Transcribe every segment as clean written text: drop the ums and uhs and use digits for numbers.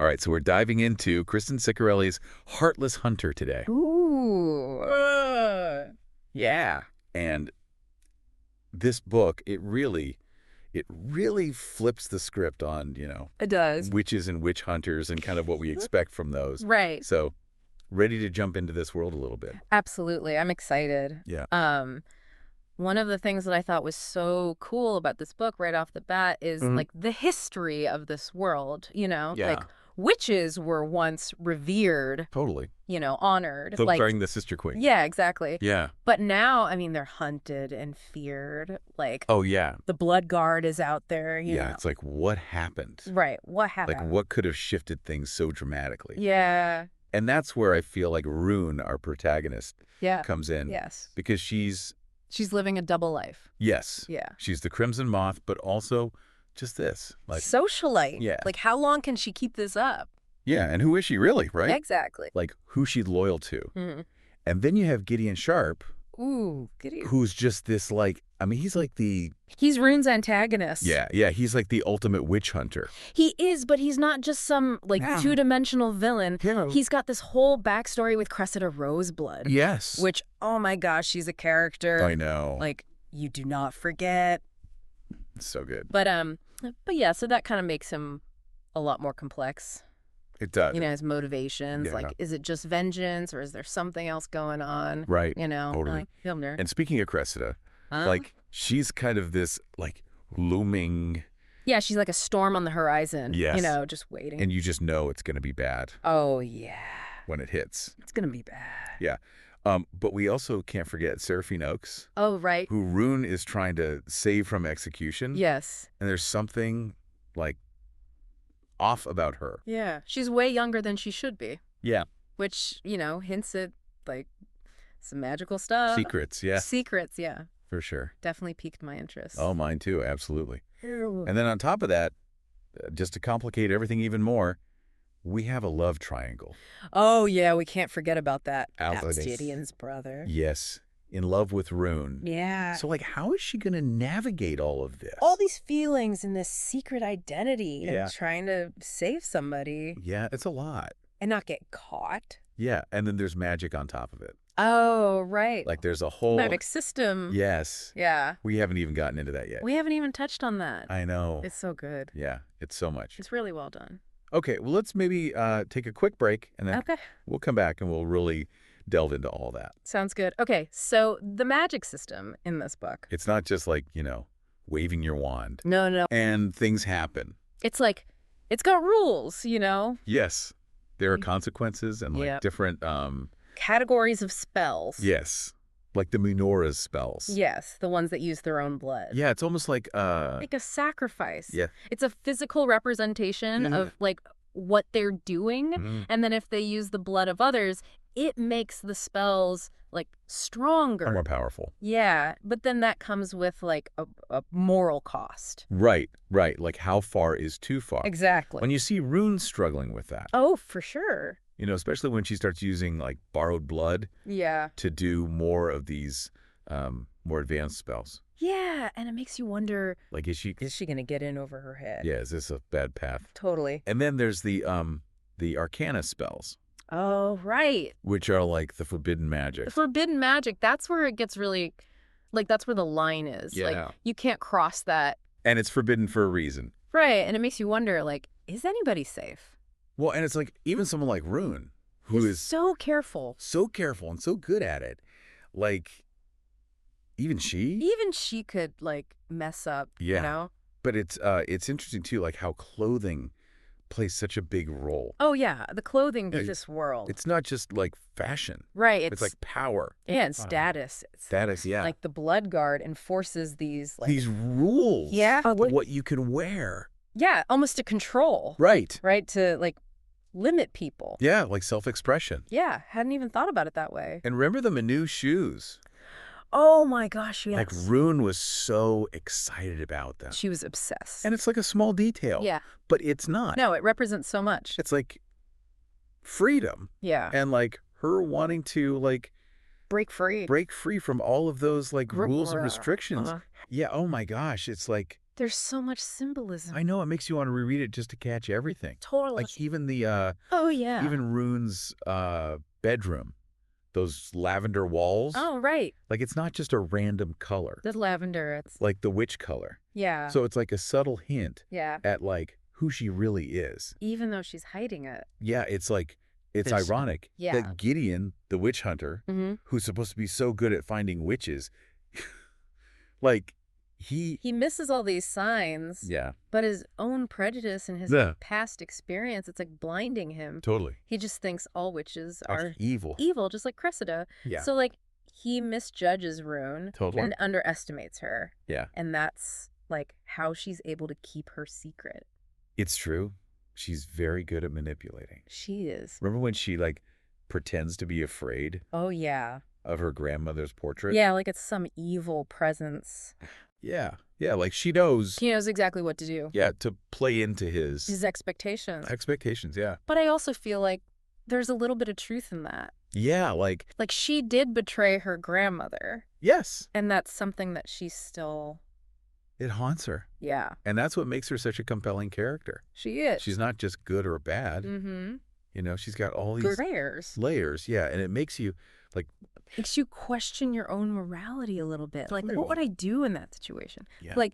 All right, so we're diving into Kristen Ciccarelli's Heartless Hunter today. Ooh. Yeah. And this book, it really flips the script on, It does. witches and witch hunters and kind of what we expect from those. Right. So, ready to jump into this world a little bit. Absolutely. I'm excited. Yeah. One of the things that I thought was so cool about this book right off the bat is like the history of this world, Yeah. like witches were once revered, Totally. honored. So like, starring the Sister Queen. yeah, exactly. Yeah. But now, I mean, they're hunted and feared. Like, Oh, yeah. the blood guard is out there, you know. It's like, what happened? Right. What happened? Like, what could have shifted things so dramatically? Yeah. And that's where I feel like Rune, our protagonist, Yeah. comes in. Yes. Because she's living a double life. yes. Yeah. She's the Crimson Moth, but also just this. Like, socialite. Yeah. Like, how long can she keep this up? yeah, and who is she really, right? Exactly. Like, who's she loyal to? Mhm. And then you have Gideon Sharpe, Ooh, Gideon. who's just this, like, I mean, he's like the... He's Rune's antagonist. Yeah, he's like the ultimate witch hunter. He is, but he's not just some, like, two-dimensional villain. Yeah. He's got this whole backstory with Cressida Roseblood. Yes. Which, oh my gosh, she's a character. I know. Like, you do not forget. It's so good. But yeah, so that kind of makes him a lot more complex. It does. His motivations. Yeah. Like, is it just vengeance or is there something else going on? Right. Totally. Totally. Like, And speaking of Cressida, like, she's kind of this, like, looming... yeah, she's like a storm on the horizon. Yes. Just waiting. And you just know it's going to be bad Oh, yeah. when it hits. It's going to be bad. Yeah. But we also can't forget Seraphine Oakes, Oh, right. who Rune is trying to save from execution. Yes. And there's something, like, off about her. Yeah. She's way younger than she should be. Yeah. Which, hints at, like, some magical stuff. Secrets, yeah, Secrets, yeah. for sure. Definitely piqued my interest. Oh, mine too, absolutely. And then on top of that, just to complicate everything even more, we have a love triangle. Oh, yeah, we can't forget about that. Alpha That's Gideon's brother. Yes, in love with Rune. Yeah. So, like, how is she going to navigate all of this? All these feelings and this secret identity Yeah. and trying to save somebody Yeah, it's a lot. and not get caught. Yeah, and then there's magic on top of it. Oh, right. Like, there's a whole... Magic system. Yes. Yeah. We haven't even gotten into that yet. We haven't even touched on that. I know. It's so good. Yeah, it's so much. It's really well done. Okay, well, let's maybe take a quick break, and then Okay. we'll come back and we'll really delve into all that. Sounds good. Okay, so the magic system in this book. It's not just like, waving your wand. No. And things happen. It's like, it's got rules, Yes, there are consequences and, like, Yep. different, Categories of spells. yes, like the Menorah's spells. Yes, the ones that use their own blood. Yeah, it's almost like, Like a sacrifice. yeah. It's a physical representation Yeah. of, like, what they're doing. Mhm. And then if they use the blood of others, it makes the spells, like, stronger. More powerful. Yeah, but then that comes with, like, a moral cost. Right. Like, how far is too far? Exactly. When you see Rune struggling with that, Oh, for sure. especially when she starts using, like, borrowed blood Yeah. to do more of these more advanced spells. Yeah, and it makes you wonder, Like, is she going to get in over her head? yeah, is this a bad path? Totally. And then there's the Arcana spells, Oh, right. which are like the forbidden magic. The forbidden magic, that's where it gets really, like, that's where the line is. Yeah. Like, you can't cross that. And it's forbidden for a reason. Right, and it makes you wonder, like, is anybody safe? Well, and it's like even someone like Rune, who He's is so careful. so careful and so good at it, like, even she. Even she could, like, mess up, Yeah. But it's interesting too, like how clothing plays such a big role. Oh, yeah, the clothing Yeah, of this world. It's not just like fashion. Right, It's like power. yeah, and status. It's, Status, yeah. like, the blood guard enforces these, like, these rules. Yeah. Of what you can wear. yeah, almost to control, Right. right? To, like, limit people. Yeah, like self-expression. Yeah, hadn't even thought about it that way. And remember the Manu shoes? Oh my gosh, yes. Like, Rune was so excited about them. She was obsessed. And it's like a small detail. Yeah. But it's not. No, it represents so much. It's like freedom. Yeah. And like her wanting to like Break free. break free from all of those like rules and restrictions. Uh-huh. Yeah, oh my gosh. It's like There's so much symbolism. I know, it makes you want to reread it just to catch everything. Totally. Like even the Oh, yeah. even Rune's bedroom, those lavender walls. Oh, right. Like it's not just a random color. The lavender. It's Like the witch color. yeah. So it's like a subtle hint Yeah. at like who she really is. Even though she's hiding it. Yeah, it's like, it's There's- ironic yeah. that Gideon, the witch hunter, Mm-hmm. who's supposed to be so good at finding witches, like he misses all these signs. yeah, But his own prejudice and his Yeah. past experience, it's like blinding him. totally. He just thinks all witches Are are evil. evil, just like Cressida. Yeah. So, like, he misjudges Rune Totally. and underestimates her. Yeah. And that's, like, how she's able to keep her secret. It's true. She's very good at manipulating. She is. Remember when she like pretends to be afraid Oh, yeah. of her grandmother's portrait? Yeah, like it's some evil presence. Yeah. Yeah, like she knows, He knows exactly what to do. yeah, to play into his His expectations. expectations, yeah. But I also feel like there's a little bit of truth in that. Yeah, like, Like, she did betray her grandmother. yes, And that's something that she's still, it haunts her. yeah, And that's what makes her such a compelling character. she is. She's not just good or bad. Mm-hmm. You know, she's got all these Layers. layers. Yeah, and it makes you like, Makes you question your own morality a little bit. Like, what would I do in that situation? yeah. Like,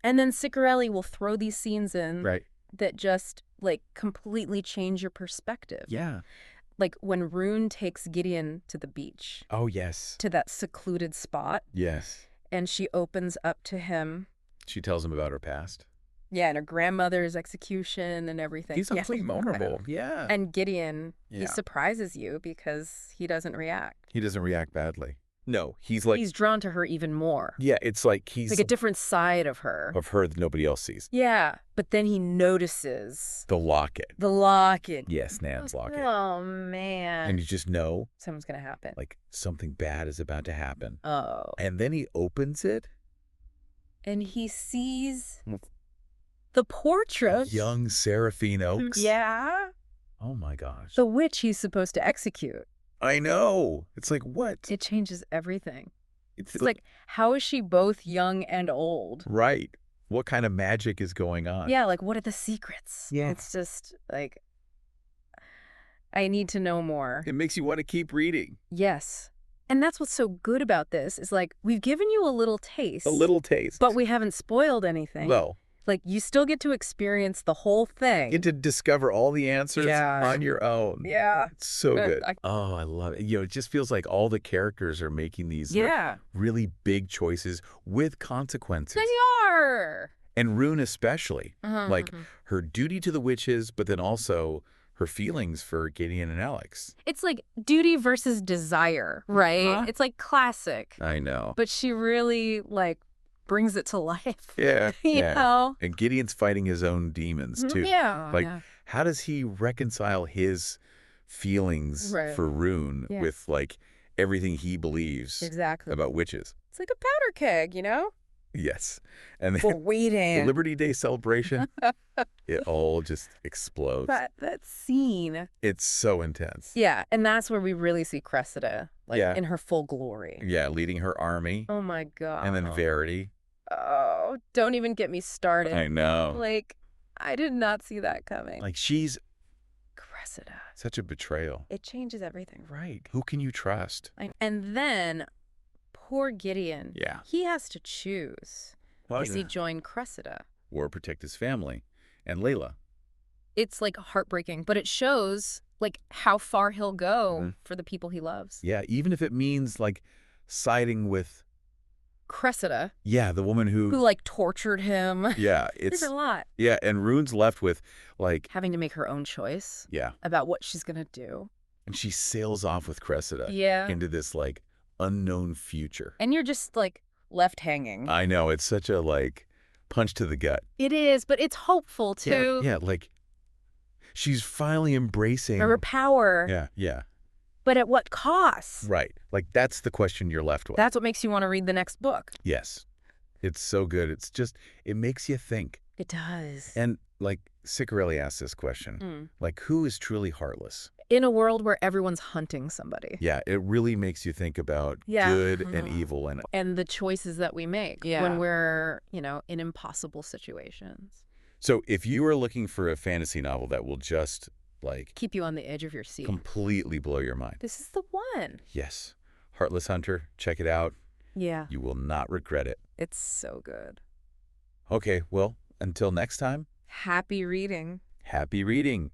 and then Ciccarelli will throw these scenes in Right. that just, like, completely change your perspective. Yeah. Like, when Rune takes Gideon to the beach, Oh, yes. to that secluded spot, Yes. and she opens up to him. She tells him about her past. Yeah, and her grandmother's execution and everything. He's Yeah. awfully vulnerable. Yeah. And Gideon, he Yeah. surprises you because he doesn't react. He doesn't react badly. No, he's like, He's drawn to her even more. yeah, it's like he's Like a different side of her. of her that nobody else sees. Yeah, but then he notices The locket. the locket. Yes, Nan's locket. Oh, man. And you just know, Something's going to happen. like, something bad is about to happen. Oh. And then he opens it. And he sees the portrait. Young Seraphine Oaks. Yeah. Oh, my gosh. The witch he's supposed to execute. I know. It's like, what? It changes everything. It's It's like, how is she both young and old? right. What kind of magic is going on? Yeah, like, what are the secrets? Yeah. It's just, like, I need to know more. It makes you want to keep reading. Yes. And that's what's so good about this, is, like, we've given you a little taste. A little taste. But we haven't spoiled anything. No. Like, you still get to experience the whole thing. You get to discover all the answers Yeah. on your own. Yeah. It's so good. I- Oh, I love it. You know, it just feels like all the characters are making these like, Yeah. really big choices with consequences. They are. And Rune especially. Uh-huh, Like uh-huh. her duty to the witches, but then also her feelings for Gideon and Alex. It's like duty versus desire, right? Uh-huh. It's like classic. I know. But she really, like, brings it to life. Yeah. You yeah. know? And Gideon's fighting his own demons too. Yeah. Like, yeah. how does he reconcile his feelings Right. for Rune Yeah. with like everything he believes Exactly. about witches? It's like a powder keg, you know? Yes. And We're then the waiting. Liberty Day celebration, it all just explodes. That scene. It's so intense. Yeah, and that's where we really see Cressida, like, Yeah. in her full glory. Yeah, leading her army. Oh, my God. And then Verity. Oh, don't even get me started. I know. Like, I did not see that coming. Like, she's Cressida. such a betrayal. It changes everything. Right. Who can you trust? And then, poor Gideon. Yeah. He has to choose. Well, Does he join Cressida? or protect his family and Layla. It's, like, heartbreaking, but it shows, like, how far he'll go Mhm. for the people he loves. Yeah, even if it means like siding with, Cressida, yeah, the woman who, like, tortured him. yeah, There's it's, a lot. yeah, and Rune's left with like, Having to make her own choice yeah, about what she's going to do. and she sails off with Cressida Yeah. into this like unknown future. And you're just, like, left hanging. I know, it's such a like punch to the gut. It is, but it's hopeful, too. Yeah, like she's finally embracing. Her power. Yeah, yeah, But at what cost? right. Like that's the question you're left with. That's what makes you want to read the next book. Yes, it's so good. It's just, it makes you think. It does. And like Ciccarelli asks this question, like, who is truly heartless? In a world where everyone's hunting somebody. Yeah, it really makes you think about good and evil. And the choices that we make when we're, in impossible situations. So if you are looking for a fantasy novel that will just, like, keep you on the edge of your seat. Completely blow your mind. This is the one. Yes. Heartless Hunter, check it out. Yeah. You will not regret it. It's so good. Okay, well, until next time. Happy reading. Happy reading.